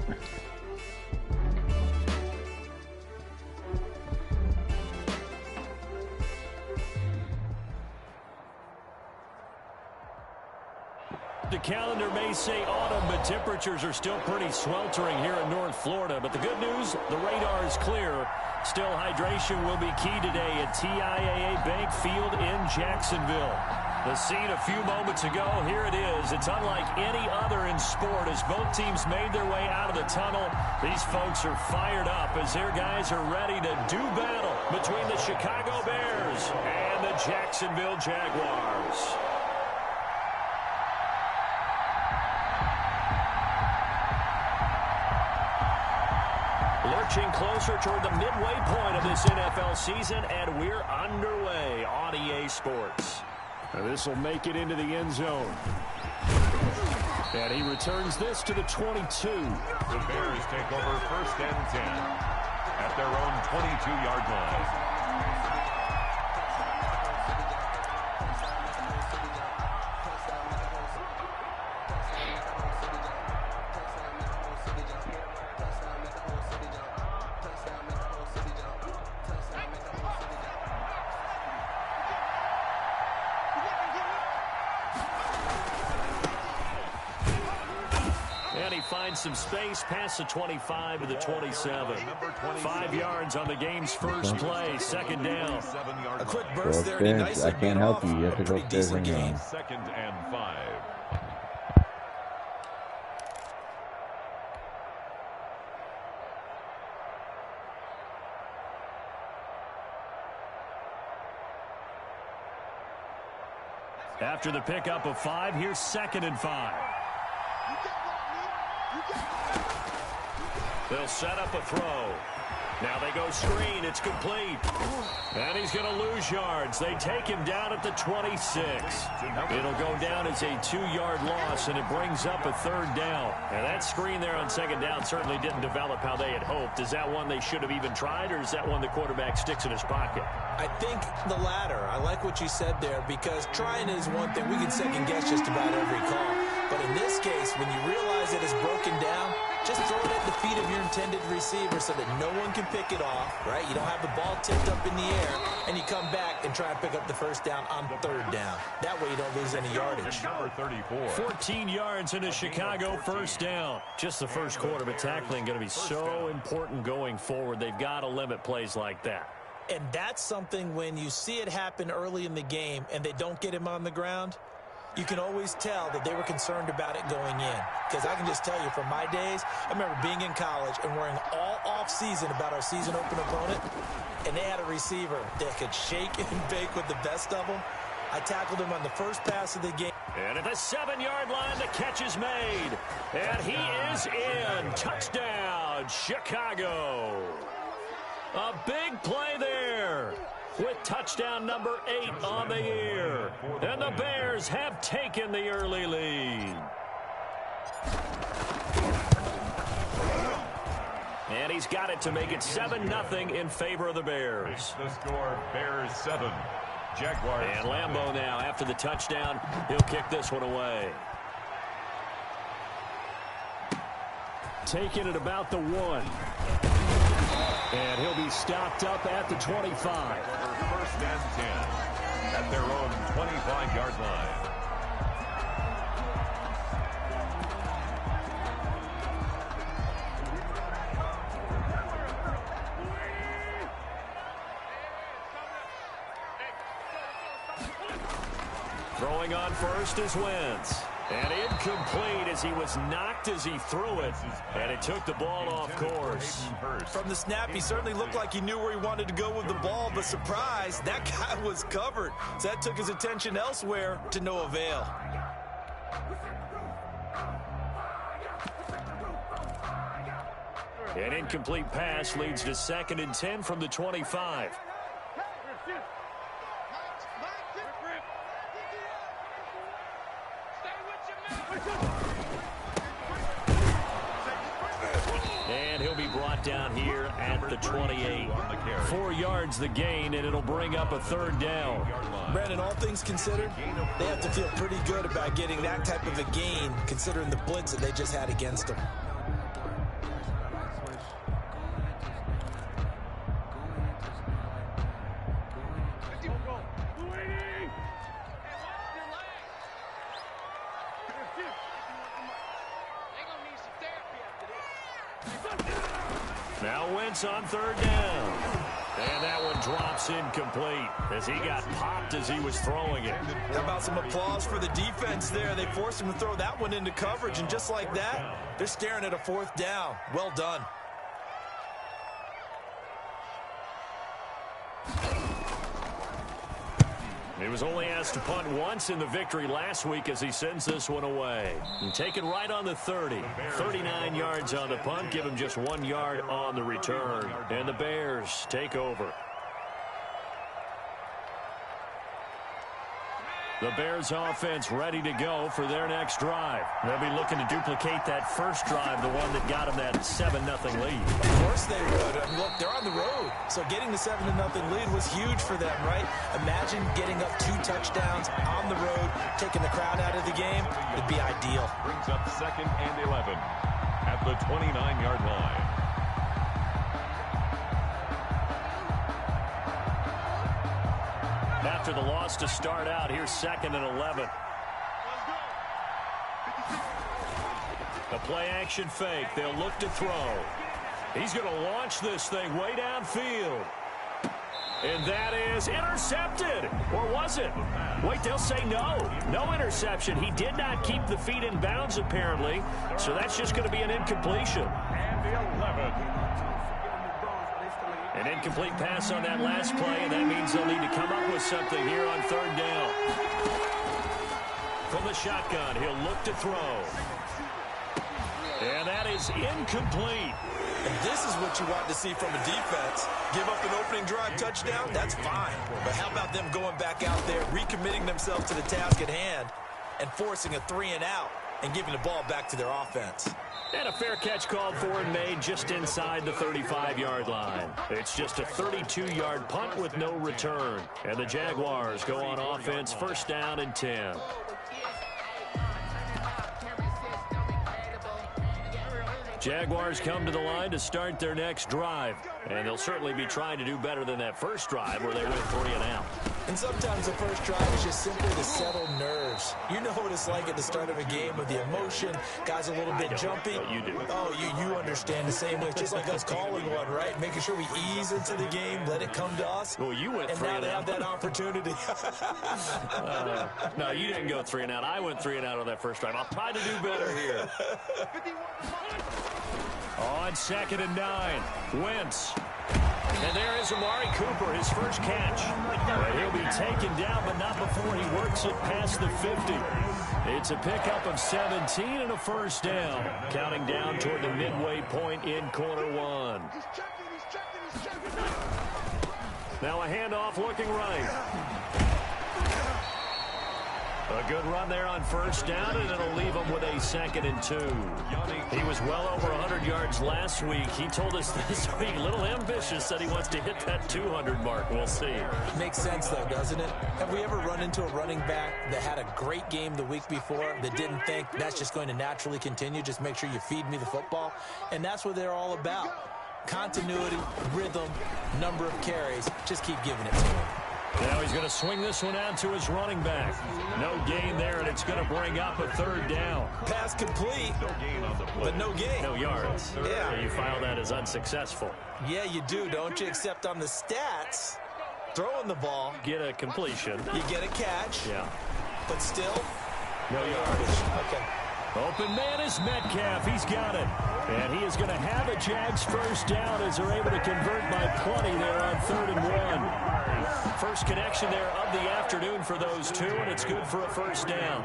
The calendar may say autumn, but temperatures are still pretty sweltering here in North Florida. But the good news, the radar is clear. Still, hydration will be key today at TIAA Bank Field in Jacksonville. The scene a few moments ago, here it is. It's unlike any other in sport as both teams made their way out of the tunnel. These folks are fired up as their guys are ready to do battle between the Chicago Bears and the Jacksonville Jaguars. Lurching closer toward the midway point of this NFL season, and we're underway on EA Sports. This will make it into the end zone. And he returns this to the 22. The Bears take over 1st and 10 at their own 22-yard line. Finds some space past the 25 to the 27. 5 yards on the game's first play. 2nd down. A quick burst there. Nice. I can't help you. You have to go upstairs and game. 2nd and 5. After the pickup of 5, here's 2nd and 5. They'll set up a throw. Now they go screen. It's complete. And he's going to lose yards. They take him down at the 26. It'll go down as a 2-yard loss, and it brings up a 3rd down. And that screen there on 2nd down certainly didn't develop how they had hoped. Is that one they should have even tried, or is that one the quarterback sticks in his pocket? I think the latter. I like what you said there, because trying is one thing. We can second-guess just about every call. But in this case, when you realize that it's broken down, just throw it at the feet of your intended receiver so that no one can pick it off, right? You don't have the ball tipped up in the air, and you come back and try and pick up the 1st down on 3rd down. That way you don't lose any yardage. Number 34. 14 yards into Chicago, 1st down. Just the first quarter, but tackling going to be so important going forward. They've got to limit plays like that. And that's something when you see it happen early in the game and they don't get him on the ground, you can always tell that they were concerned about it going in. Because I can just tell you from my days, I remember being in college and worrying all off-season about our season open opponent, and they had a receiver that could shake and bake with the best of them. I tackled him on the first pass of the game. And at the 7-yard line, the catch is made. And he is in. Touchdown, Chicago. A big play there with touchdown number 8 on the year. And the Bears have taken the early lead. And he's got it to make it 7-0 in favor of the Bears. The score, Bears 7. Jaguars. And Lambeau now, after the touchdown, he'll kick this one away. Taking it about the 1. And he'll be stopped up at the 25. 1st and 10 at their own 25-yard line. Throwing on first is Wentz. And incomplete as he was knocked as he threw it. And it took the ball off course. From the snap, he certainly looked like he knew where he wanted to go with the ball, but surprise, that guy was covered. So that took his attention elsewhere to no avail. An incomplete pass leads to 2nd and 10 from the 25. And he'll be brought down here at the 28. 4 yards the gain, and it'll bring up a 3rd down. Brandon, all things considered, they have to feel pretty good about getting that type of a gain, considering the blitz that they just had against them. Now Wentz on third down. And that one drops incomplete as he got popped as he was throwing it. How about some applause for the defense there? They forced him to throw that one into coverage, and just like that, they're staring at a fourth down. Well done. He was only asked to punt once in the victory last week as he sends this one away. And take it right on the 30. 39 yards on the punt. Give him just 1 yard on the return. And the Bears take over. The Bears offense ready to go for their next drive. They'll be looking to duplicate that first drive, the one that got them that 7-0 lead. Of course they would. I mean, look, they're on the road. So getting the 7-0 lead was huge for them, right? Imagine getting up 2 touchdowns on the road, taking the crowd out of the game. It'd be ideal. Brings up 2nd and 11 at the 29-yard line. After the loss to start out, here's 2nd and 11. The play action fake. They'll look to throw. He's going to launch this thing way downfield. And that is intercepted. Or was it? Wait, they'll say no. No interception. He did not keep the feet in bounds, apparently. So that's just going to be an incompletion. And the 11. An incomplete pass on that last play, and that means they'll need to come up with something here on third down. From the shotgun, he'll look to throw. And that is incomplete. And this is what you want to see from a defense. Give up an opening drive touchdown, that's fine. But how about them going back out there, recommitting themselves to the task at hand, and forcing a 3-and-out and giving the ball back to their offense. And a fair catch called for and made just inside the 35-yard line. It's just a 32-yard punt with no return. And the Jaguars go on offense, first down and 10. Jaguars come to the line to start their next drive. And they'll certainly be trying to do better than that first drive where they went 3-and-out. And sometimes the first drive is just simply to settle nerves. You know what it's like at the start of a game with the emotion. Guys a little bit jumpy. You do. Oh, you understand the same way. It's just like us calling one, right? Making sure we ease into the game, let it come to us. Well, you went 3-and-out. And now they have that opportunity. No, you didn't go 3-and-out. I went 3-and-out on that first drive. I'll try to do better here. On 2nd and 9, Wentz. And there is Amari Cooper, his first catch. And he'll be taken down, but not before he works it past the 50. It's a pickup of 17 and a first down. Counting down toward the midway point in quarter one. Now a handoff looking right. A good run there on first down, and it'll leave him with a 2nd and 2. He was well over 100 yards last week. He told us this week, a little ambitious, said he wants to hit that 200 mark. We'll see. Makes sense, though, doesn't it? Have we ever run into a running back that had a great game the week before that didn't think that's just going to naturally continue? Just make sure you feed me the football. And that's what they're all about. Continuity, rhythm, number of carries. Just keep giving it to him. Now he's going to swing this one out to his running back. No gain there, and it's going to bring up a third down. Pass complete, but no gain. No yards. Yeah. So you file that as unsuccessful. Yeah, you do, don't you? Except on the stats, throwing the ball. Get a completion. You get a catch. Yeah. But still, no yardage. Okay. Open man is Metcalf. He's got it. And he is going to have a Jags first down as they're able to convert by plenty there on 3rd and 1. First connection there of the afternoon for those two, and it's good for a first down.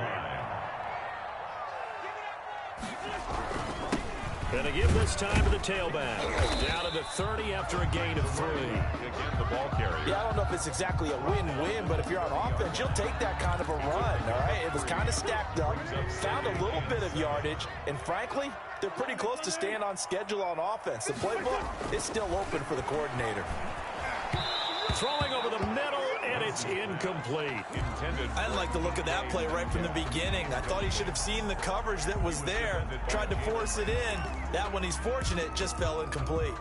And to give this time to the tailback. Down to the 30 after a gain of 3. Again, the ball carrier. Yeah, I don't know if it's exactly a win-win, but if you're on offense, you'll take that kind of a run, all right? It was kind of stacked up, found a little bit of yardage, and frankly, they're pretty close to staying on schedule on offense. The playbook is still open for the coordinator. Throwing over the middle, and it's incomplete. I didn't like the look of that play right from the beginning. I thought he should have seen the coverage that was there, tried to force it in. That one, he's fortunate, just fell incomplete.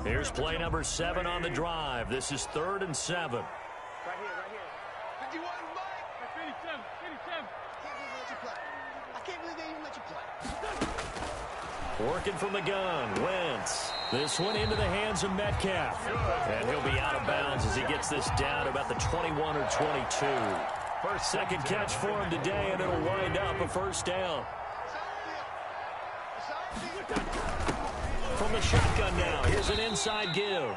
Here's play number 7 on the drive. This is 3rd and 7. Right here. Working from the gun, Wentz. This one into the hands of Metcalf. And he'll be out of bounds as he gets this down about the 21 or 22. Second catch for him today, and it'll wind up a first down. From the shotgun now, here's an inside give.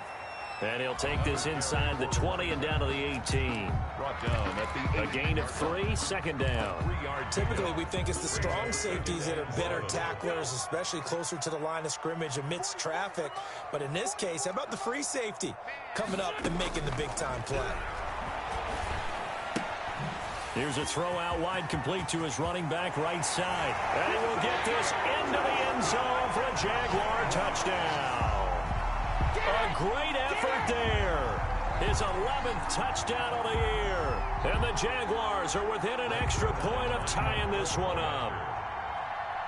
And he'll take this inside the 20 and down to the 18. A gain of 3, second down. Typically, we think it's the strong safeties that are better tacklers, especially closer to the line of scrimmage amidst traffic. But in this case, how about the free safety coming up and making the big-time play? Here's a throw out wide, complete to his running back right side. And he will get this into the end zone for a Jaguar touchdown. A great effort there. His 11th touchdown of the year. And the Jaguars are within an extra point of tying this one up.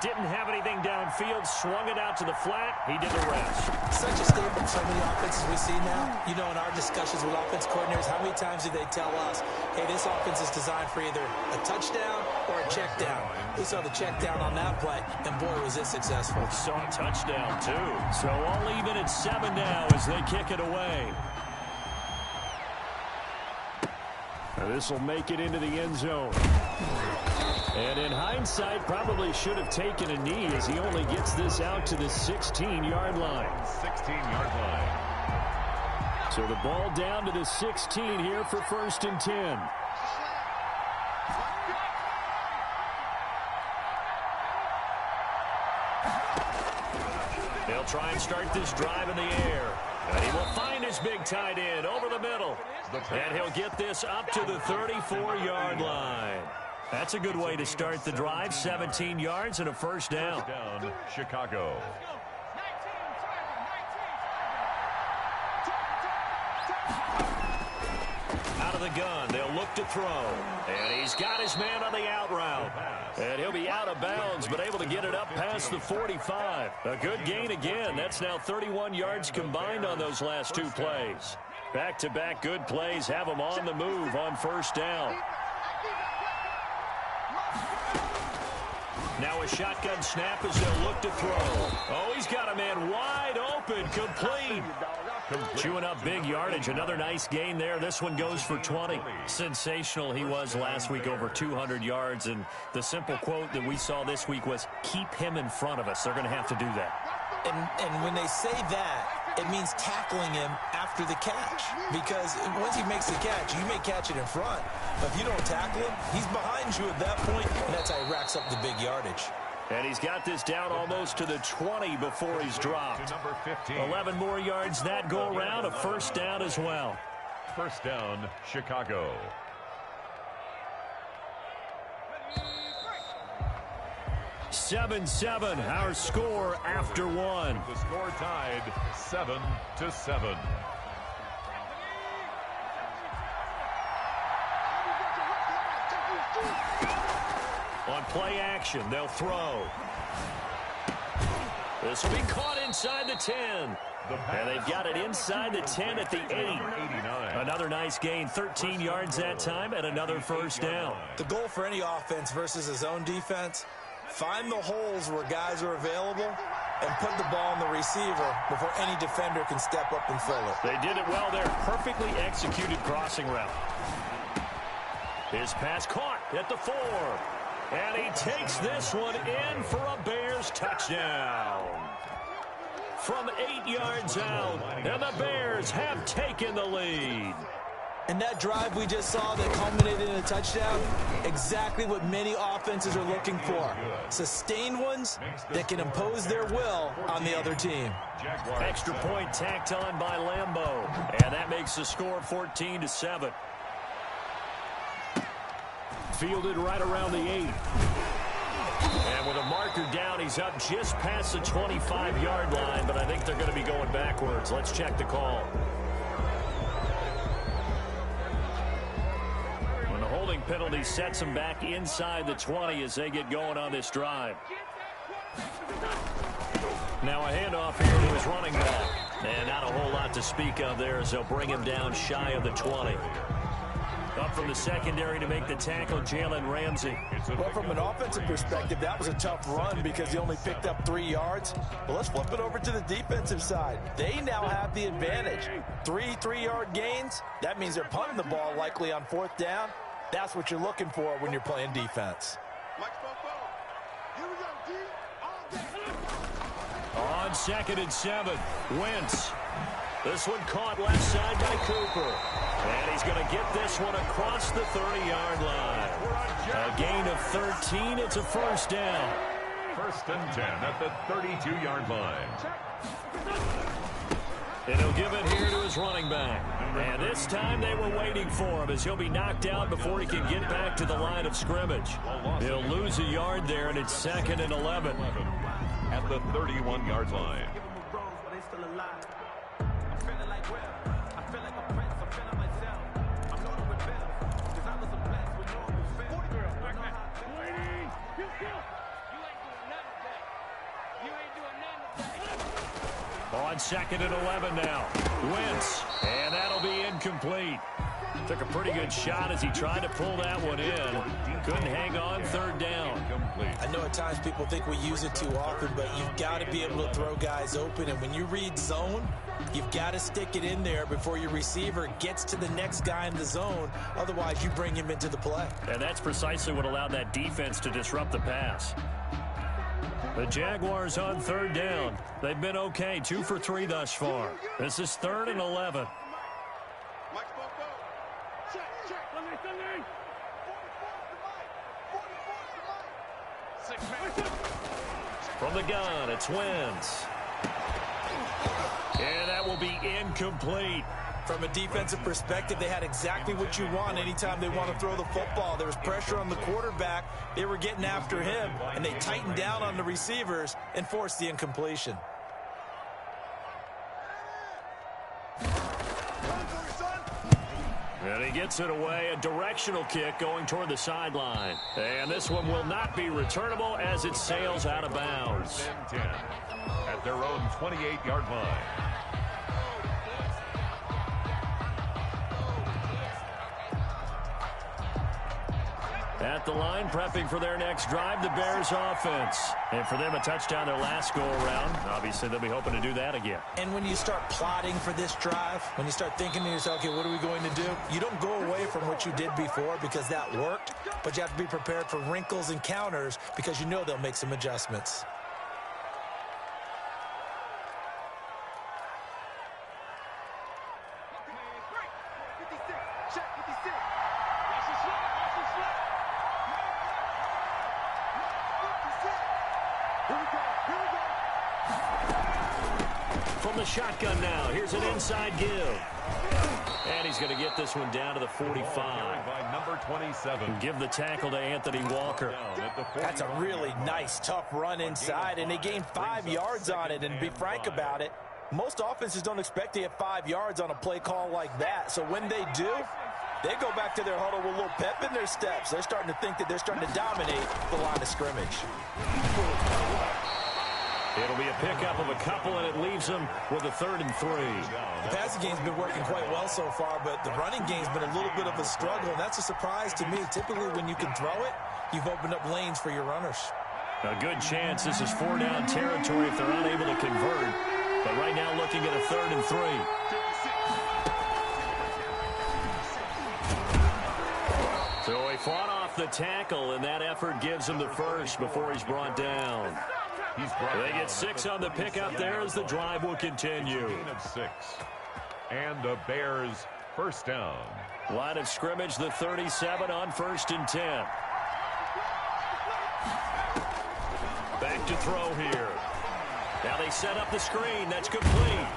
Didn't have anything downfield, swung it out to the flat. He did the rest. Such a staple in so many offenses we see now. You know, in our discussions with offense coordinators, how many times do they tell us, hey, this offense is designed for either a touchdown or a check down. We saw the check down on that play, and boy, was it successful. Saw a touchdown, too. So all even at 7 now as they kick it away. This will make it into the end zone. And in hindsight, probably should have taken a knee as he only gets this out to the 16-yard line. 16-yard line. So the ball down to the 16 here for 1st and 10. They'll try and start this drive in the air. And he will find his big tight end over the middle. And he'll get this up to the 34-yard line. That's a good way to start the drive. 17 yards and a first down. First down, Chicago. Out of the gun, they'll look to throw. And he's got his man on the out route. And he'll be out of bounds, but able to get it up past the 45. A good gain again. That's now 31 yards combined on those last 2 plays. Back-to-back good plays have him on the move on first down. Now a shotgun snap as they'll look to throw. Oh, he's got a man wide open, complete. Chewing up big yardage. Another nice gain there. This one goes for 20. Sensational he was last week, over 200 yards. And the simple quote that we saw this week was, keep him in front of us. They're going to have to do that. And when they say that, it means tackling him after the catch. Because once he makes the catch, you may catch it in front. But if you don't tackle him, he's behind you at that point, and that's how he racks up the big yardage. And he's got this down almost to the 20 before he's dropped. 11 more yards that go around, a first down as well. First down, Chicago. Seven, our score after one. The score tied 7-7. On play action, they'll throw. This will be caught inside the 10. And they've got it inside the 10 at the 8. Another nice gain, 13 yards that time, and another first down. The goal for any offense versus a zone defense, find the holes where guys are available and put the ball on the receiver before any defender can step up and fill it. They did it well there. Perfectly executed crossing route. His pass caught at the 4. And he takes this one in for a Bears touchdown. From 8 yards out, and the Bears have taken the lead. And that drive we just saw that culminated in a touchdown, exactly what many offenses are looking for. Sustained ones that can impose their will on the other team. Extra point tacked on by Lambeau. And that makes the score 14-7. Fielded right around the 8. And with a marker down, he's up just past the 25-yard line, but I think they're going to be going backwards. Let's check the call. When the holding penalty sets them back inside the 20 as they get going on this drive. Now a handoff here to his running back. And not a whole lot to speak of there as they'll bring him down shy of the 20. A up from the secondary to make the tackle, Jalen Ramsey. Well, from an offensive perspective, that was a tough run because he only picked up 3 yards. But let's flip it over to the defensive side. They now have the advantage. 3 3-yard gains. That means they're punting the ball likely on 4th down. That's what you're looking for when you're playing defense. On 2nd and 7, Wentz. This one caught left side by Cooper. And he's going to get this one across the 30-yard line. A gain of 13. It's a 1st down. 1st and 10 at the 32-yard line. And he'll give it here to his running back. And this time they were waiting for him as he'll be knocked out before he can get back to the line of scrimmage. He'll lose a yard there, and it's 2nd and 11. At the 31-yard line. On 2nd and 11 now. Wentz. And that'll be incomplete. Took a pretty good shot as he tried to pull that one in. Couldn't hang on, 3rd down. I know at times people think we use it too often, but you've got to be able to throw guys open. And when you read zone, you've got to stick it in there before your receiver gets to the next guy in the zone. Otherwise, you bring him into the play. And that's precisely what allowed that defense to disrupt the pass. The Jaguars on 3rd down. They've been okay, 2 for 3 thus far. This is 3rd and 11. From the gun, it's Wentz. And that will be incomplete. From a defensive perspective, they had exactly what you want anytime they want to throw the football. There was pressure on the quarterback. They were getting after him, and they tightened down on the receivers and forced the incompletion. And he gets it away, a directional kick going toward the sideline. And this one will not be returnable as it sails out of bounds. 10 at their own 28-yard line. At the line, prepping for their next drive, the Bears offense. And for them, a touchdown their last go-around. Obviously, they'll be hoping to do that again. And when you start plotting for this drive, when you start thinking to yourself, okay, what are we going to do? You don't go away from what you did before because that worked, but you have to be prepared for wrinkles and counters because you know they'll make some adjustments. From the shotgun now, here's an inside give. And he's going to get this one down to the 45. By number 27. Give the tackle to Anthony Walker. That's a really nice, tough run inside, and they gained 5 yards on it. And to be frank about it, most offenses don't expect to get 5 yards on a play call like that. So when they do, they go back to their huddle with a little pep in their steps. They're starting to think that they're starting to dominate the line of scrimmage. It'll be a pickup of a couple, and it leaves them with a 3rd and 3. The passing game's been working quite well so far, but the running game's been a little bit of a struggle, and that's a surprise to me. Typically, when you can throw it, you've opened up lanes for your runners. A good chance this is 4-down territory if they're unable to convert. But right now looking at a 3rd and 3. So he fought off the tackle, and that effort gives him the first before he's brought down. They get 6 on the pickup there as the drive will continue. Of 6. And the Bears 1st down. Line of scrimmage, the 37 on 1st and 10. Back to throw here. Now they set up the screen. That's complete.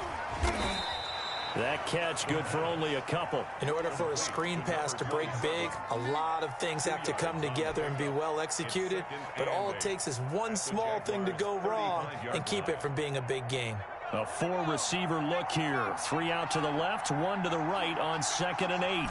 That catch good for only a couple. In order for a screen pass to break big, a lot of things have to come together and be well executed. But all it takes is one small thing to go wrong and keep it from being a big gain. A 4-receiver look here. 3 out to the left, 1 to the right on 2nd and 8.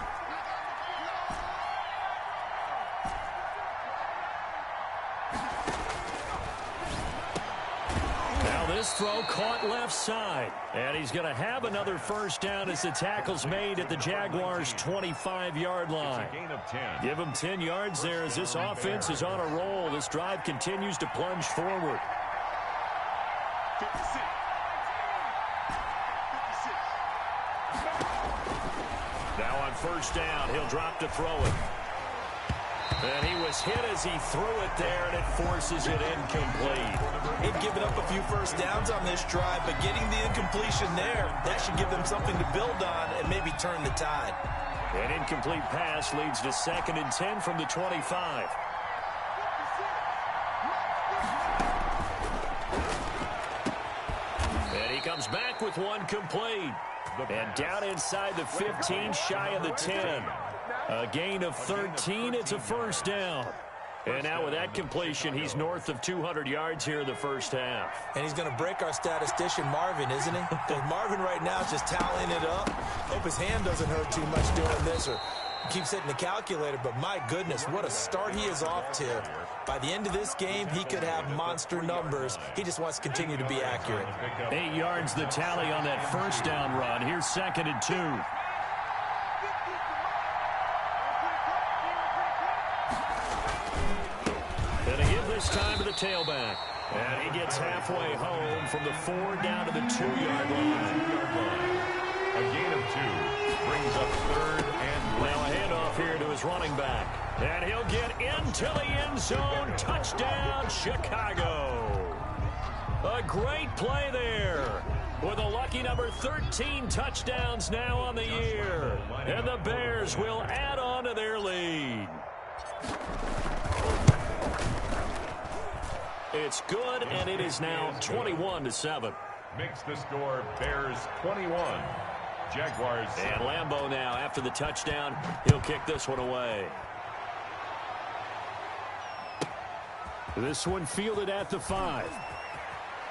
This throw caught left side. And he's going to have another first down as the tackle's made at the Jaguars' 25-yard line. It's a gain of 10. Give him 10 yards there as this offense is on a roll. This drive continues to plunge forward. 56. Now on first down, he'll drop to throw it. And he was hit as he threw it there, and it forces it incomplete. They've given up a few first downs on this drive, but getting the incompletion there, that should give them something to build on and maybe turn the tide. An incomplete pass leads to 2nd and 10 from the 25. And he comes back with one complete. And down inside the 15, shy of the 10. A gain of 13. It's a first down. And now with that completion, he's north of 200 yards here in the first half. And he's going to break our statistician, Marvin, isn't he? Because Marvin right now is just tallying it up. Hope his hand doesn't hurt too much doing this or keeps hitting the calculator. But my goodness, what a start he is off to. By the end of this game, he could have monster numbers. He just wants to continue to be accurate. 8 yards the tally on that first down run. Here's 2nd and 2. Time to the tailback. And he gets halfway home from the 4 down to the 2-yard line. A gain of 2 brings up 3rd and now a handoff here to his running back. And he'll get into the end zone. Touchdown, Chicago. A great play there. With a lucky number 13 touchdowns now on the year. And the Bears will add on to their lead. It's good, and it is now 21-7. Makes the score Bears 21. Jaguars. And Lambeau now, after the touchdown, he'll kick this one away. This one fielded at the 5.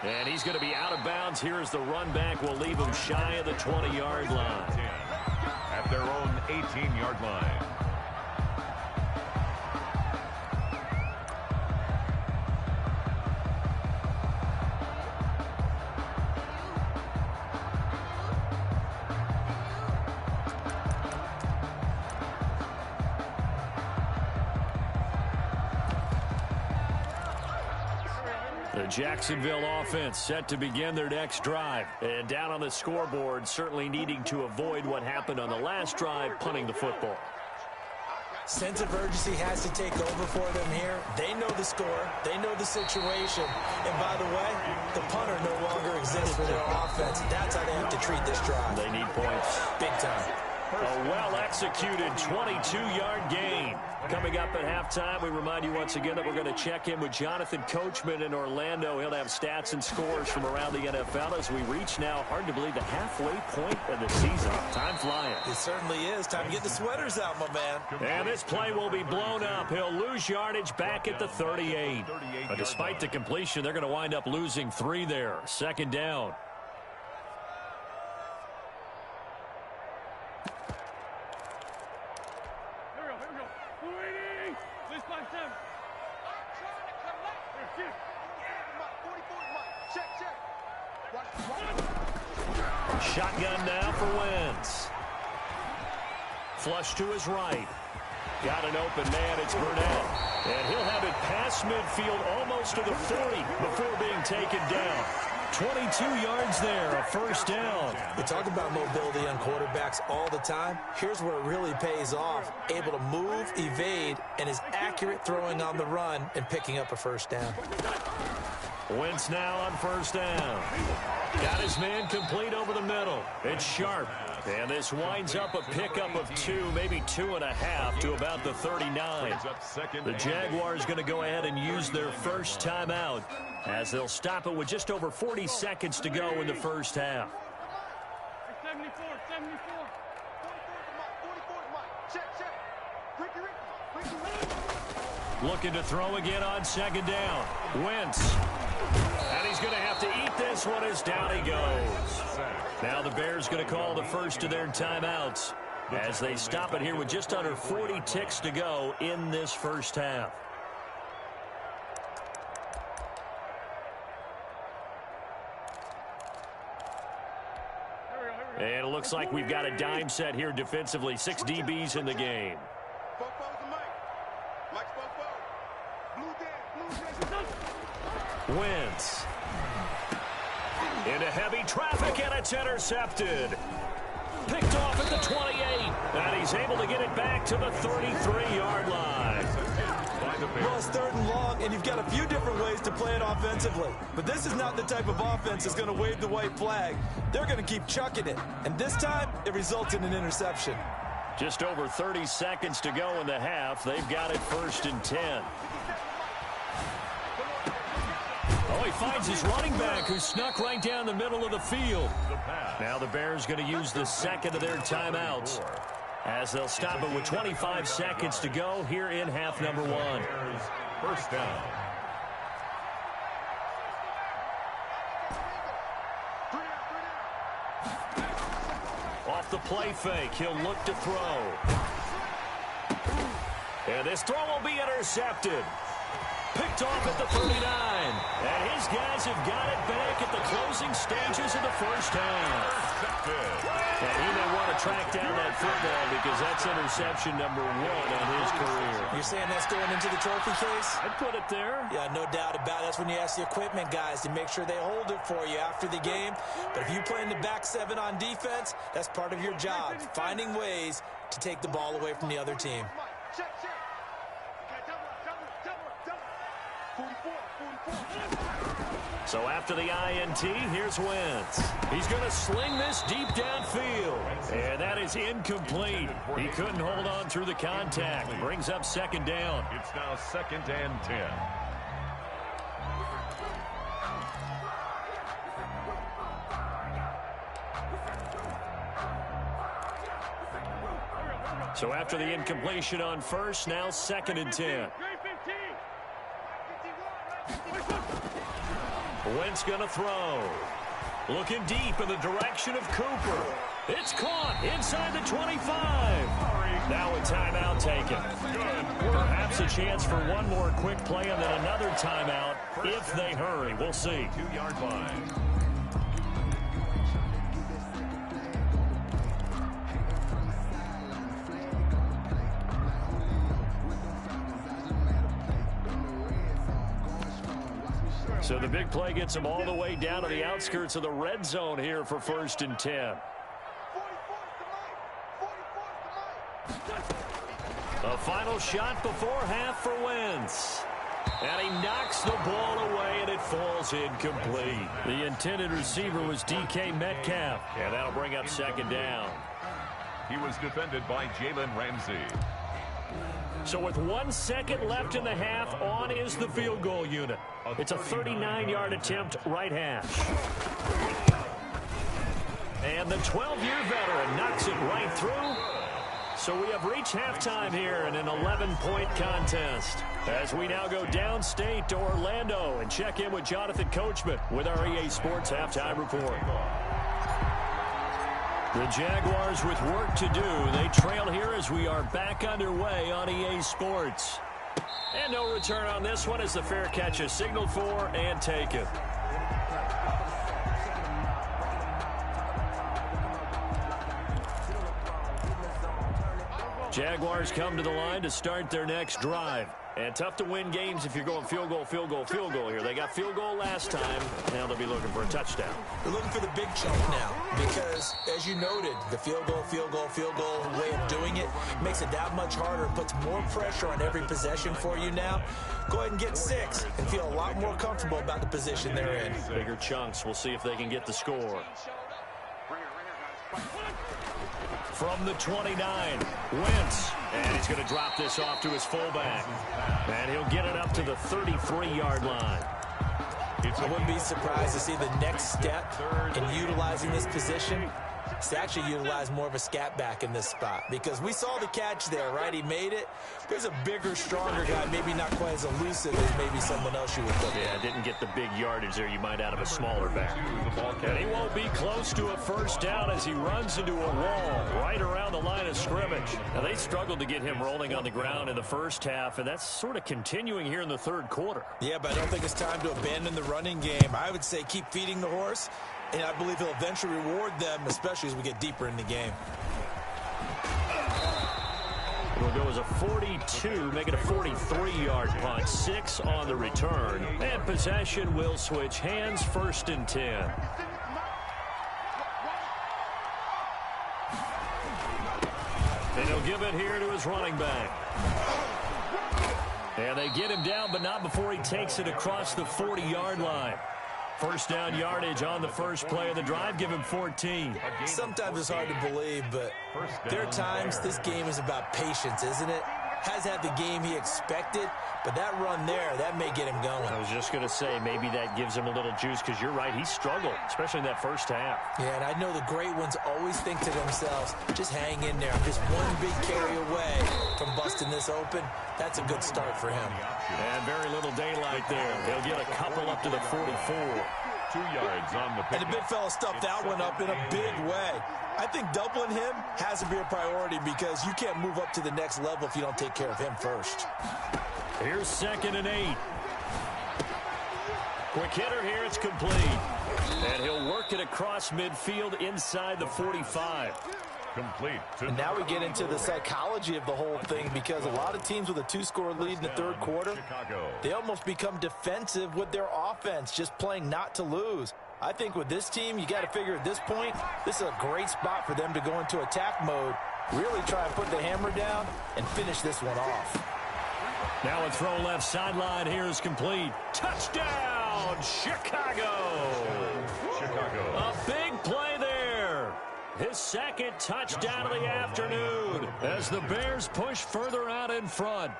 And he's going to be out of bounds here as the run back will leave him shy of the 20-yard line. At their own 18-yard line. The Jacksonville offense set to begin their next drive. And down on the scoreboard, certainly needing to avoid what happened on the last drive, punting the football. Sense of urgency has to take over for them here. They know the score. They know the situation. And by the way, the punter no longer exists for their offense. That's how they have to treat this drive. They need points. Big time. A well-executed 22-yard gain. Coming up at halftime, we remind you once again that we're going to check in with Jonathan Coachman in Orlando. He'll have stats and scores from around the NFL as we reach now, hard to believe, the halfway point of the season. Time flying. It certainly is. Time to get the sweaters out, my man. And this play will be blown up. He'll lose yardage back at the 38. But despite the completion, they're going to wind up losing 3 there. 2nd down. Shotgun now for Wentz. Flush to his right. Got an open man. It's Burnett. And he'll have it past midfield almost to the 40 before being taken down. 22 yards there, a first down. We talk about mobility on quarterbacks all the time. Here's where it really pays off. Able to move, evade, and is accurate throwing on the run and picking up a first down. Wentz now on first down. Got his man complete over the middle. It's Sharp. And this winds up a pickup of 2, maybe 2.5 to about the 39. The Jaguars going to go ahead and use their first timeout as they'll stop it with just over 40 seconds to go in the first half. 74. Looking to throw again on 2nd down. Wentz. And he's going to have to eat this one as down he goes. Now the Bears going to call the first of their timeouts as they stop it here with just under 40 ticks to go in this first half. And it looks like we've got a dime set here defensively. 6 DBs in the game. Wentz. Into heavy traffic, and it's intercepted. Picked off at the 28. And he's able to get it back to the 33-yard line. Well, it's 3rd and long, and you've got a few different ways to play it offensively. But this is not the type of offense that's going to wave the white flag. They're going to keep chucking it. And this time, it results in an interception. Just over 30 seconds to go in the half. They've got it 1st and 10. Oh, he finds his running back who snuck right down the middle of the field. Now the Bears going to use the second of their timeouts as they'll stop it with 25 seconds to go here in half number 1. 1st down. Off the play fake, he'll look to throw. And this throw will be intercepted. Picked off at the 39. And his guys have got it back at the closing stages of the 1st half. And he may want to track down that football because that's interception number 1 on his career. You're saying that's going into the trophy case? I'd put it there. Yeah, no doubt about it. That's when you ask the equipment guys to make sure they hold it for you after the game. But if you play in the back 7 on defense, that's part of your job, finding ways to take the ball away from the other team. So after the INT, here's Wentz. He's going to sling this deep downfield. And that is incomplete. He couldn't hold on through the contact. Brings up 2nd down. It's now 2nd and 10. So after the incompletion on 1st, now 2nd and 10. Wentz going to throw. Looking deep in the direction of Cooper. It's caught inside the 25. Now a timeout taken. Perhaps a chance for one more quick play and then another timeout if they hurry. We'll see. 2-yard line. So the big play gets them all the way down to the outskirts of the red zone here for 1st and 10. A final shot before half for Wentz. And he knocks the ball away, and it falls incomplete. The intended receiver was DK Metcalf. And that'll bring up 2nd down. He was defended by Jalen Ramsey. So with 1 second left in the half, on is the field goal unit. It's a 39-yard attempt right hash. And the 12-year veteran knocks it right through. So we have reached halftime here in an 11-point contest. As we now go downstate to Orlando and check in with Jonathan Coachman with our EA Sports Halftime Report. The Jaguars with work to do. They trail here as we are back underway on EA Sports. And no return on this one as the fair catch is signaled for and taken. Jaguars come to the line to start their next drive. And tough to win games if you're going field goal, field goal, field goal here. They got field goal last time. Now they'll be looking for a touchdown. They're looking for the big chunk now because, as you noted, the field goal, field goal, field goal way of doing it makes it that much harder and puts more pressure on every possession for you now. Go ahead and get 6 and feel a lot more comfortable about the position they're in. Bigger chunks. We'll see if they can get the score. From the 29, Wentz. And he's going to drop this off to his fullback. And he'll get it up to the 33-yard line. I wouldn't be surprised to see the next step in utilizing this position is to actually utilize more of a scat back in this spot. Because we saw the catch there, right? He made it. There's a bigger, stronger guy, maybe not quite as elusive as maybe someone else you would look at. Yeah, didn't get the big yardage there you might out of a smaller back. And he won't be close to a first down as he runs into a wall right around the line of scrimmage. Now, they struggled to get him rolling on the ground in the first half, and that's sort of continuing here in the third quarter. Yeah, but I don't think it's time to abandon the running game. I would say keep feeding the horse And I believe he'll eventually reward them, especially as we get deeper in the game. Will go as a 42, make it a 43-yard punt. 6 on the return. And possession will switch hands, 1st and 10. And he'll give it here to his running back. And they get him down, but not before he takes it across the 40-yard line. 1st down yardage on the first play of the drive. Give him 14. Sometimes it's hard to believe, but there are times this game is about patience, isn't it? Has had the game he expected, but that run there, that may get him going. I was just going to say, maybe that gives him a little juice, because you're right, he struggled, especially in that first half. Yeah, and I know the great ones always think to themselves, just hang in there. I'm just one big carry away from busting this open. That's a good start for him. And very little daylight there. He'll get a couple up to the 44. 2 yards on the pick. And the big fella stuffed that one up in a big way. I think doubling him has to be a priority because you can't move up to the next level if you don't take care of him first. Here's 2nd and 8. Quick hitter here, it's complete. And he'll work it across midfield inside the 45. Complete. And now we get into the psychology of the whole thing, because a lot of teams with a 2-score lead in the third quarter, they almost become defensive with their offense, just playing not to lose. I think with this team, you got to figure at this point, this is a great spot for them to go into attack mode, really try and put the hammer down and finish this one off. Now a throw left sideline here is complete. Touchdown, Chicago! A big play there. His 2nd touchdown of the afternoon as the Bears push further out in front.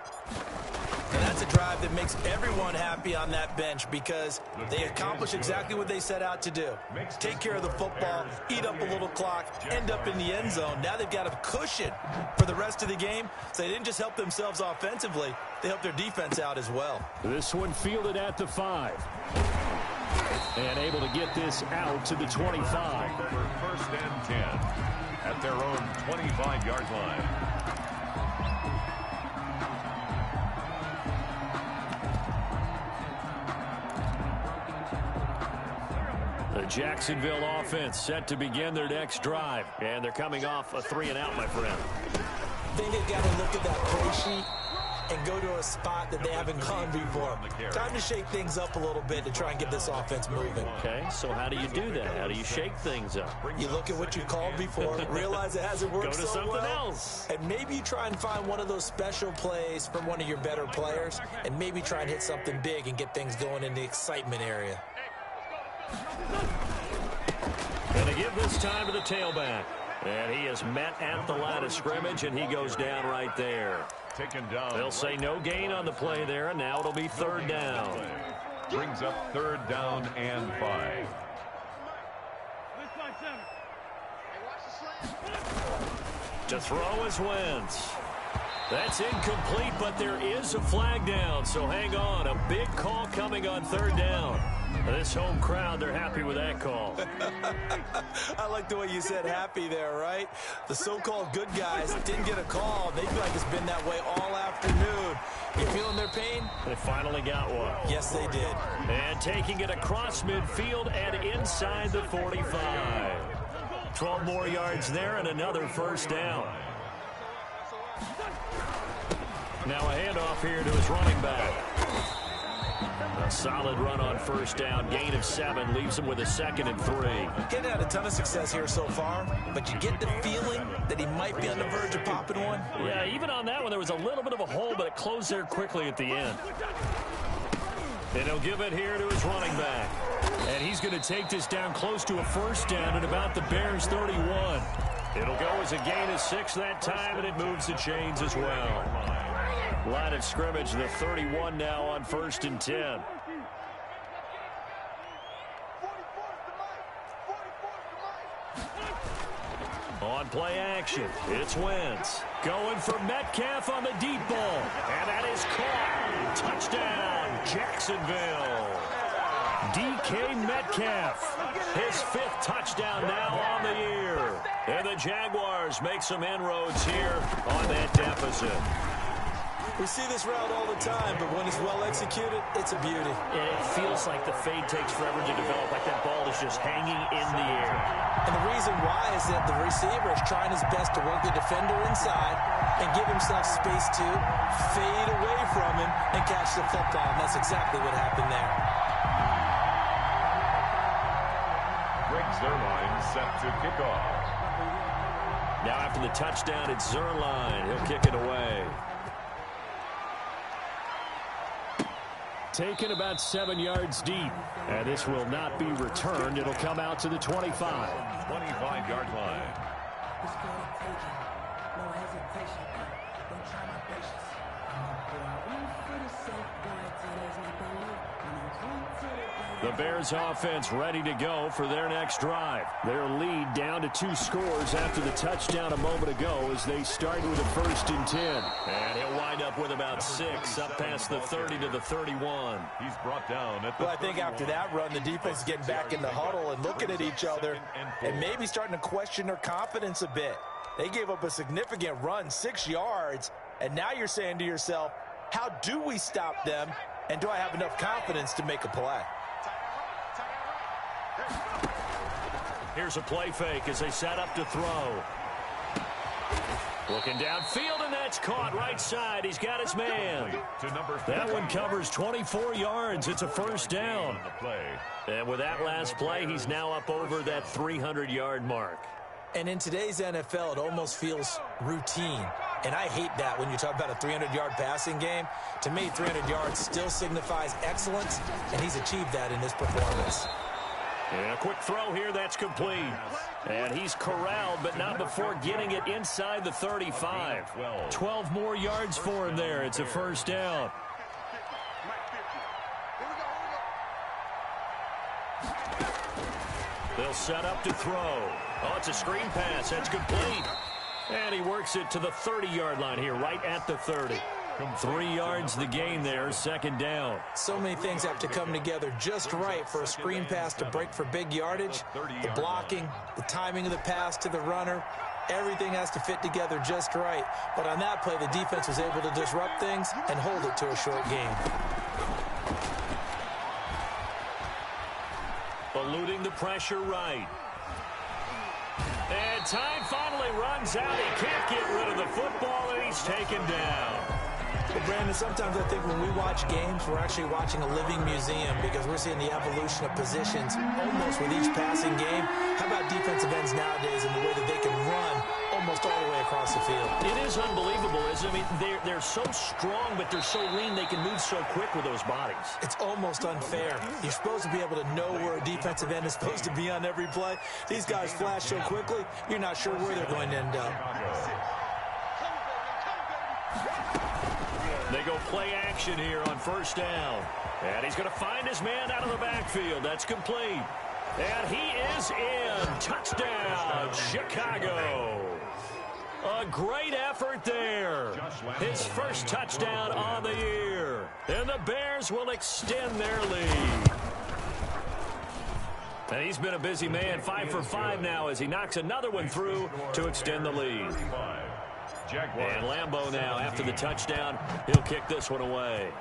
And that's a drive that makes everyone happy on that bench, because they accomplish exactly what they set out to do. Take care of the football, eat up a little clock, end up in the end zone. Now they've got a cushion for the rest of the game, so they didn't just help themselves offensively, they helped their defense out as well. This one fielded at the 5. And able to get this out to the 25. 1st and 10 at their own 25-yard line. The Jacksonville offense set to begin their next drive. And they're coming off a 3-and-out, my friend. I think they've got to look at that play sheet and go to a spot that they haven't gone before. Time to shake things up a little bit to try and get this offense moving. Okay, so how do you do that? How do you shake things up? You look at what you called before, realize it hasn't worked so well. Go to something else. And maybe you try and find one of those special plays from one of your better players, and maybe try and hit something big and get things going in the excitement area. And to give this time to the tailback. And he is met at the line of scrimmage, and he goes down right there. Taken down. They'll say no gain on the play there, and now it'll be 3rd down. Brings up 3rd down and 5. To throw is Wentz. That's incomplete, but there is a flag down, so hang on. A big call coming on 3rd down. This home crowd, they're happy with that call. I like the way you said happy there, right? The so-called good guys didn't get a call. They feel like it's been that way all afternoon. You feeling their pain? They finally got one. Yes, they did. And taking it across midfield and inside the 45. 12 more yards there and another 1st down. Now a handoff here to his running back. A solid run on 1st down. Gain of 7 leaves him with a 2nd and 3. Getting had a ton of success here so far, but you get the feeling that he might be on the verge of popping one. Yeah, even on that one, there was a little bit of a hole, but it closed there quickly at the end. And he'll give it here to his running back. And he's going to take this down close to a 1st down at about the Bears' 31. It'll go as a gain of 6 that time, and it moves the chains as well. Line of scrimmage, the 31 now on 1st and 10. On play action, it's Wentz. Going for Metcalf on the deep ball. And that is caught. Touchdown, Jacksonville. DK Metcalf, his 5th touchdown now on the year. And the Jaguars make some inroads here on that deficit. We see this route all the time, but when it's well executed, it's a beauty. It feels like the fade takes forever to develop, like that ball is just hanging in the air. And the reason why is that the receiver is trying his best to work the defender inside and give himself space to fade away from him and catch the football. And that's exactly what happened there. Greg Zuerlein set to kick off. Now after the touchdown, it's Zuerlein. He'll kick it away. Taken about 7 yards deep. And this will not be returned. It'll come out to the 25. 25-yard line. The Bears offense ready to go for their next drive. Their lead down to 2 scores after the touchdown a moment ago as they start with a 1st and 10. And he'll wind up with about 6 up past the 30 to the 31. He's brought down at the Well, I think after that run, the defense is getting back in the huddle and looking at each other and maybe starting to question their confidence a bit. They gave up a significant run, 6 yards, and now you're saying to yourself, how do we stop them, and do I have enough confidence to make a play? Here's a play fake as they set up to throw. Looking downfield, and that's caught right side. He's got his man. That one covers 24 yards. It's a 1st down. And with that last play, he's now up over that 300-yard mark. And in today's NFL, it almost feels routine. And I hate that when you talk about a 300-yard passing game. To me, 300 yards still signifies excellence, and he's achieved that in this performance. And a quick throw here, that's complete. And he's corralled, but not before getting it inside the 35. 12 more yards for him there. It's a 1st down. They'll set up to throw. Oh, it's a screen pass. That's complete. And he works it to the 30-yard line here, right at the 30. 3 yards the gain there, 2nd down. So many things have to come together just right for a screen pass to break for big yardage. The blocking, the timing of the pass to the runner, everything has to fit together just right. But on that play, the defense was able to disrupt things and hold it to a short game. Eluding the pressure right. And time finally runs out. He can't get rid of the football, and he's taken down. Well, Brandon, sometimes I think when we watch games, we're actually watching a living museum because we're seeing the evolution of positions almost with each passing game. How about defensive ends nowadays and the way that they can run almost all the way across the field? It is unbelievable, isn't it? I mean, they're so strong, but they're so lean. They can move so quick with those bodies. It's almost unfair. You're supposed to be able to know where a defensive end is supposed to be on every play. These guys flash so quickly, you're not sure where they're going to end up. They go play action here on 1st down. And he's going to find his man out of the backfield. That's complete. And he is in. Touchdown, Chicago. A great effort there. His 1st touchdown on the year. And the Bears will extend their lead. And he's been a busy man, 5 for 5 now as he knocks another one through to extend the lead. And Lambeau now, after the touchdown, he'll kick this one away.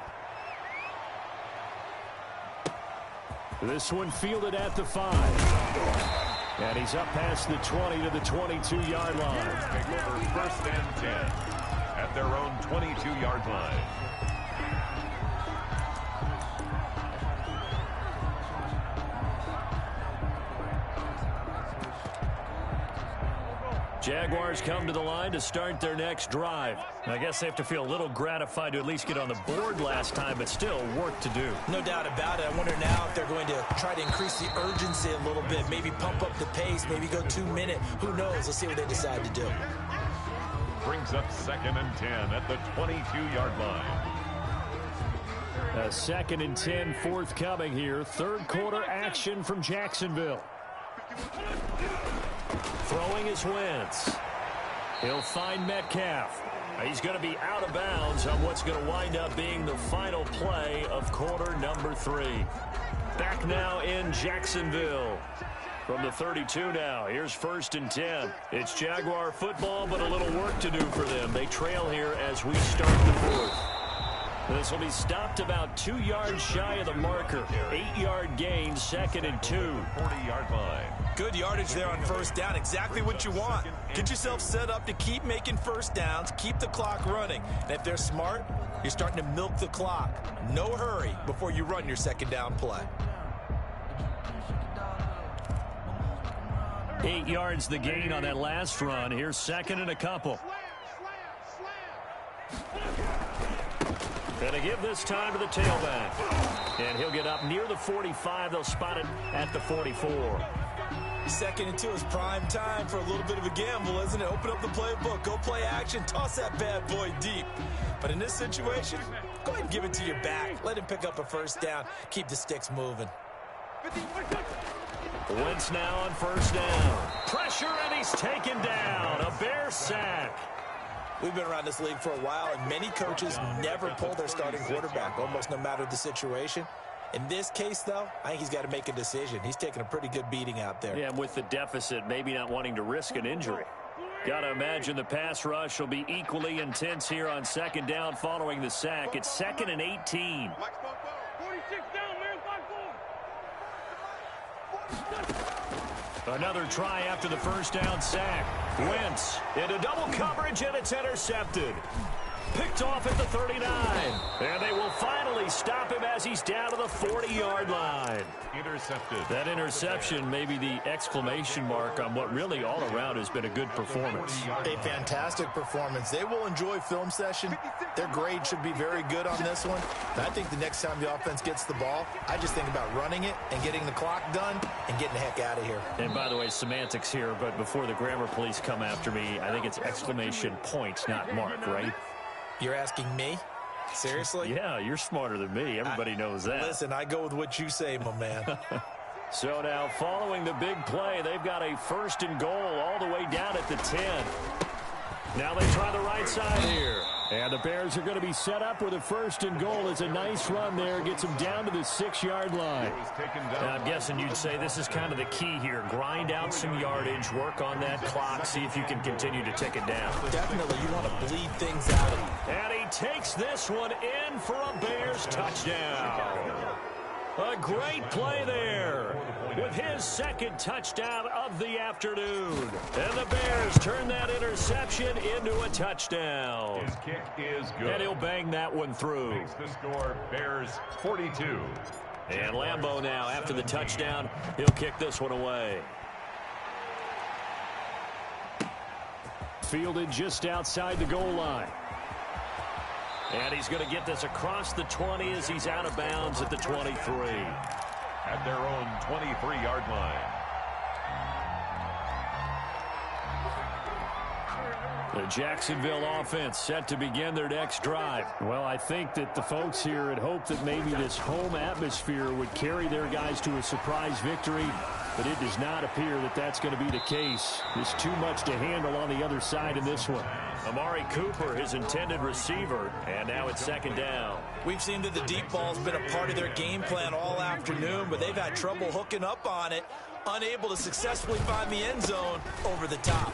This one fielded at the 5. And he's up past the 20 to the 22-yard line. Take over 1st and 10 at their own 22-yard line. Jaguars come to the line to start their next drive. I guess they have to feel a little gratified to at least get on the board last time, but still work to do. No doubt about it. I wonder now if they're going to try to increase the urgency a little bit, maybe pump up the pace, maybe go 2-minute. Who knows? Let's see what they decide to do. Brings up 2nd and 10 at the 22-yard line. A 2nd and 10 forthcoming here. 3rd quarter action from Jacksonville. Throwing is Wentz. He'll find Metcalf. He's going to be out of bounds on what's going to wind up being the final play of quarter number 3. Back now in Jacksonville. From the 32 now, here's 1st and 10. It's Jaguar football, but a little work to do for them. They trail here as we start the 4th. This will be stopped about 2 yards shy of the marker. 8-yard gain, 2nd and 2. 40-yard line. Good yardage there on 1st down. Exactly what you want. Get yourself set up to keep making 1st downs, keep the clock running. And if they're smart, you're starting to milk the clock. No hurry before you run your 2nd down play. 8 yards the gain on that last run. Here's 2nd and a couple. And to give this time to the tailback. And he'll get up near the 45. They'll spot it at the 44. 2nd and 2 is prime time for a little bit of a gamble, isn't it? Open up the playbook, go play action, toss that bad boy deep. But in this situation, go ahead and give it to your back. Let him pick up a 1st down. Keep the sticks moving. Wentz now on 1st down. Pressure, and he's taken down. A Bear sack. We've been around this league for a while, and many coaches never pull their starting quarterback, almost no matter the situation. In this case, though, I think he's got to make a decision. He's taking a pretty good beating out there. Yeah, with the deficit, maybe not wanting to risk an injury. Got to imagine the pass rush will be equally intense here on 2nd down following the sack. It's 2nd and 18. 46 down, man. 5-4. Another try after the 1st down sack. Wentz into double coverage, and it's intercepted. Picked off at the 39. And they will finally stop him as he's down to the 40-yard line. Intercepted. That interception may be the exclamation mark on what really all around has been a good performance. A fantastic performance. They will enjoy film session. Their grade should be very good on this one. And I think the next time the offense gets the ball, I just think about running it and getting the clock done and getting the heck out of here. And by the way, semantics here, but before the grammar police come after me, I think it's exclamation point, not mark, right? You're asking me? Seriously? Yeah, you're smarter than me. Everybody knows that. Listen, I go with what you say, my man. So now, following the big play, they've got a 1st and goal all the way down at the 10. Now they try the right side here. And the Bears are going to be set up with a 1st and goal. It's a nice run there. Gets them down to the 6-yard line. Now, I'm guessing you'd say this is kind of the key here. Grind out some yardage, work on that clock, see if you can continue to tick it down. Definitely, you want to bleed things out. And he takes this one in for a Bears touchdown. A great play there with his 2nd touchdown of the afternoon. And the Bears turn that interception into a touchdown. His kick is good. And he'll bang that one through. Makes the score Bears 42. And Lambeau now, after the touchdown, he'll kick this one away. Fielded just outside the goal line. And he's going to get this across the 20 as he's out of bounds at the 23. At their own 23-yard line. The Jacksonville offense set to begin their next drive. Well, I think that the folks here had hoped that maybe this home atmosphere would carry their guys to a surprise victory, but it does not appear that that's going to be the case. There's too much to handle on the other side in this one. Amari Cooper, his intended receiver, and now it's 2nd down. We've seen that the deep ball's been a part of their game plan all afternoon, but they've had trouble hooking up on it, unable to successfully find the end zone over the top.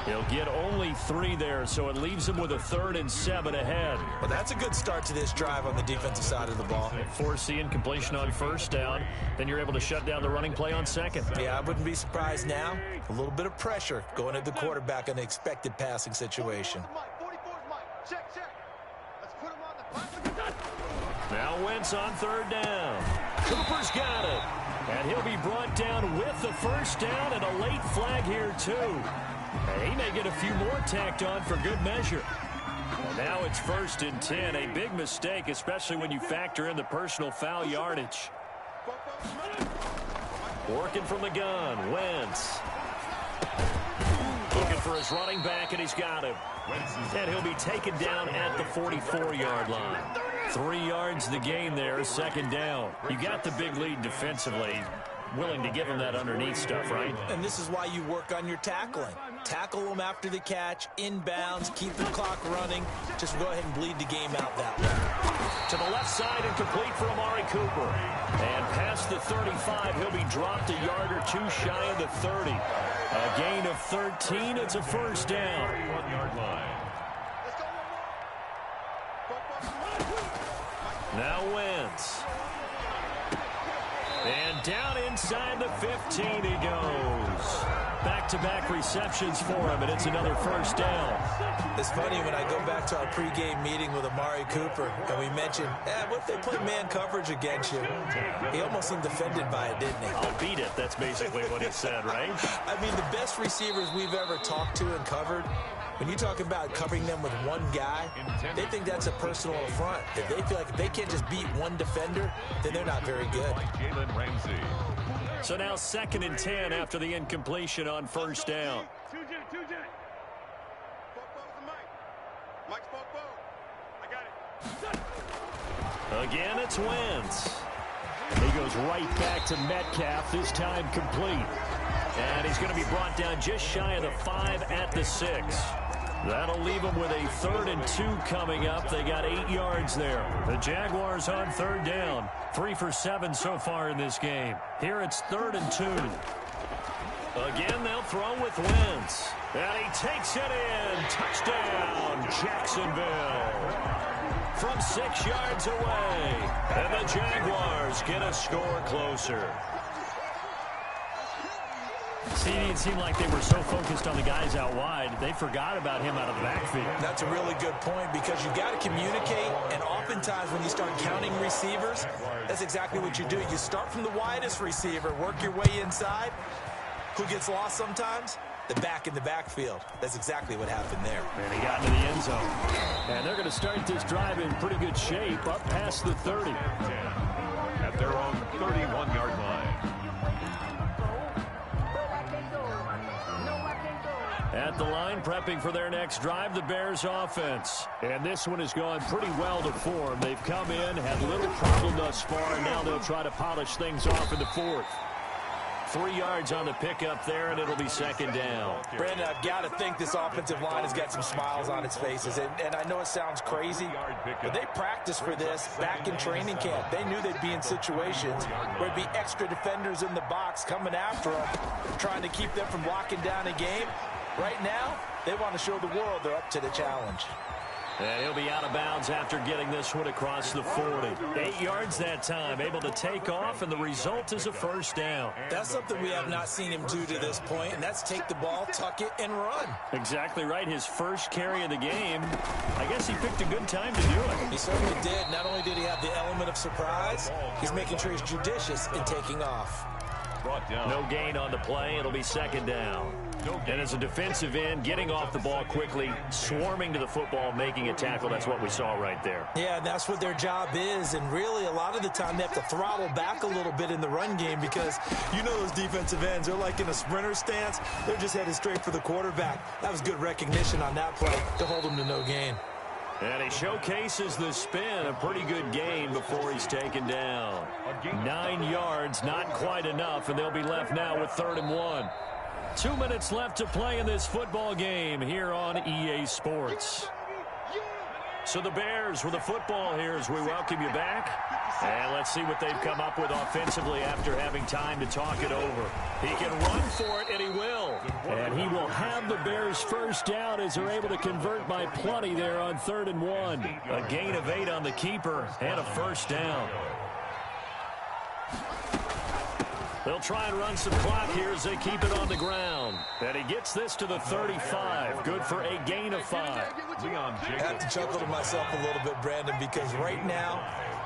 He'll get only 3 there, so it leaves him with a 3rd and 7 ahead. Well, that's a good start to this drive on the defensive side of the ball. Force the incompletion on 1st down, then you're able to shut down the running play on 2nd. Yeah, I wouldn't be surprised now. A little bit of pressure going at the quarterback in the expected passing situation. Now Wentz on 3rd down. Cooper's got it. And he'll be brought down with the 1st down and a late flag here, too. He may get a few more tacked on for good measure. And now it's 1st and 10. A big mistake, especially when you factor in the personal foul yardage. Working from the gun, Wentz. Looking for his running back, and he's got him. And he'll be taken down at the 44-yard line. 3 yards the gain there, 2nd down. You got the big lead defensively. Willing to give him that underneath stuff, right? And this is why you work on your tackling. Tackle them after the catch, inbounds, keep the clock running. Just go ahead and bleed the game out that way. To the left inside and complete for Amari Cooper. And past the 35, he'll be dropped a yard or two shy of the 30. A gain of 13. It's a first down. 1-yard line. Now Wentz. And down inside the 15 he goes. Back-to-back receptions for him, and it's another first down. It's funny when I go back to our pregame meeting with Amari Cooper, and we mentioned, what if they play man coverage against you? He almost seemed offended by it, didn't he? I'll beat it. That's basically what he said, right? I mean, the best receivers we've ever talked to and covered, when you talk about covering them with one guy, they think that's a personal affront. If they feel like if they can't just beat one defender, then they're not very good. Jalen Ramsey. So now 2nd and 10 after the incompletion on first down. Two jet. Mike's I got it. Again, it's Wentz. He goes right back to Metcalf, this time complete. And he's going to be brought down just shy of the 5 at the 6. That'll leave him with a 3rd and 2 coming up. They got 8 yards there. The Jaguars on 3rd down. 3 for 7 so far in this game. Here it's 3rd and 2. Again, they'll throw with Wentz. And he takes it in. Touchdown, Jacksonville. From 6 yards away. And the Jaguars get a score closer. See, it seemed like they were so focused on the guys out wide, they forgot about him out of the backfield. That's a really good point because you got to communicate, and oftentimes when you start counting receivers, that's exactly what you do. You start from the widest receiver, work your way inside. Who gets lost sometimes? The back in the backfield. That's exactly what happened there. And he got into the end zone. And they're going to start this drive in pretty good shape, up past the 30. At their own 31-yard line. At the line, prepping for their next drive, the Bears offense. And this one has gone pretty well to form. They've come in, had little problem thus far, and now they'll try to polish things off in the 4th. 3 yards on the pickup there, and it'll be 2nd down. Brandon, I've got to think this offensive line has got some smiles on its faces. And I know it sounds crazy, but they practiced for this back in training camp. They knew they'd be in situations where there'd be extra defenders in the box coming after them, trying to keep them from locking down a game. Right now, they want to show the world they're up to the challenge. And he'll be out of bounds after getting this one across the 40. 8 yards that time, able to take off, and the result is a first down. That's something we have not seen him do to this point, and that's take the ball, tuck it, and run. Exactly right. His first carry of the game. I guess he picked a good time to do it. He certainly did. Not only did he have the element of surprise, he's making sure he's judicious in taking off. No gain on the play. It'll be 2nd down. And as a defensive end, getting off the ball quickly, swarming to the football, making a tackle, that's what we saw right there. Yeah, that's what their job is, and really a lot of the time they have to throttle back a little bit in the run game because you know those defensive ends, they're like in a sprinter stance. They're just headed straight for the quarterback. That was good recognition on that play to hold him to no gain. And he showcases the spin, a pretty good gain before he's taken down. 9 yards, not quite enough, and they'll be left now with 3rd and 1. 2 minutes left to play in this football game here on EA Sports. So the Bears with the football here as we welcome you back. And let's see what they've come up with offensively after having time to talk it over. He can run for it, and he will. And he will have the Bears first down as they're able to convert by plenty there on 3rd and 1. A gain of 8 on the keeper and a first down. They'll try and run some clock here as they keep it on the ground. And he gets this to the 35. Good for a gain of 5. I have to chuckle to myself a little bit, Brandon, because right now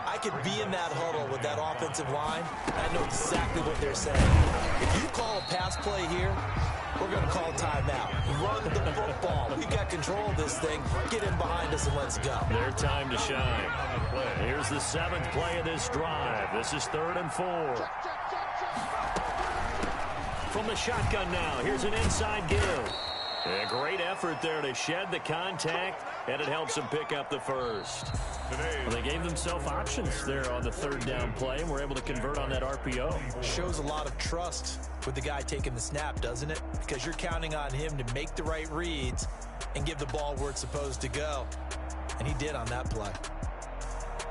I could be in that huddle with that offensive line. I know exactly what they're saying. If you call a pass play here, we're going to call timeout. Run the football. We got control of this thing. Get in behind us and let's go. Their time to shine. Here's the 7th play of this drive. This is 3rd and 4. From the shotgun now, here's an inside give. A great effort there to shed the contact, and it helps them pick up the first. Well, they gave themselves options there on the 3rd down play, and were able to convert on that RPO. Shows a lot of trust with the guy taking the snap, doesn't it? Because you're counting on him to make the right reads and give the ball where it's supposed to go. And he did on that play.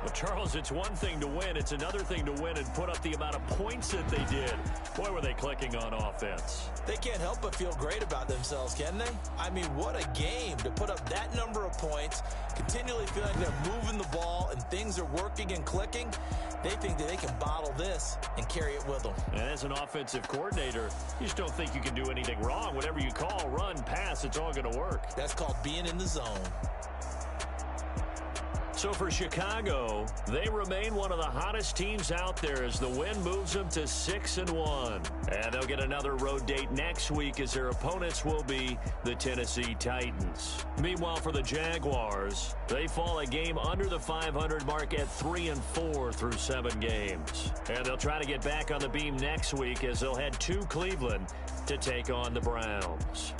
Well, Charles, it's one thing to win. It's another thing to win and put up the amount of points that they did. Boy, were they clicking on offense. They can't help but feel great about themselves, can they? I mean, what a game to put up that number of points, continually feel like they're moving the ball and things are working and clicking. They think that they can bottle this and carry it with them. And as an offensive coordinator, you just don't think you can do anything wrong. Whatever you call, run, pass, it's all going to work. That's called being in the zone. So for Chicago, they remain one of the hottest teams out there as the win moves them to 6-1. And they'll get another road date next week as their opponents will be the Tennessee Titans. Meanwhile, for the Jaguars, they fall a game under the 500 mark at 3-4 through 7 games. And they'll try to get back on the beam next week as they'll head to Cleveland to take on the Browns.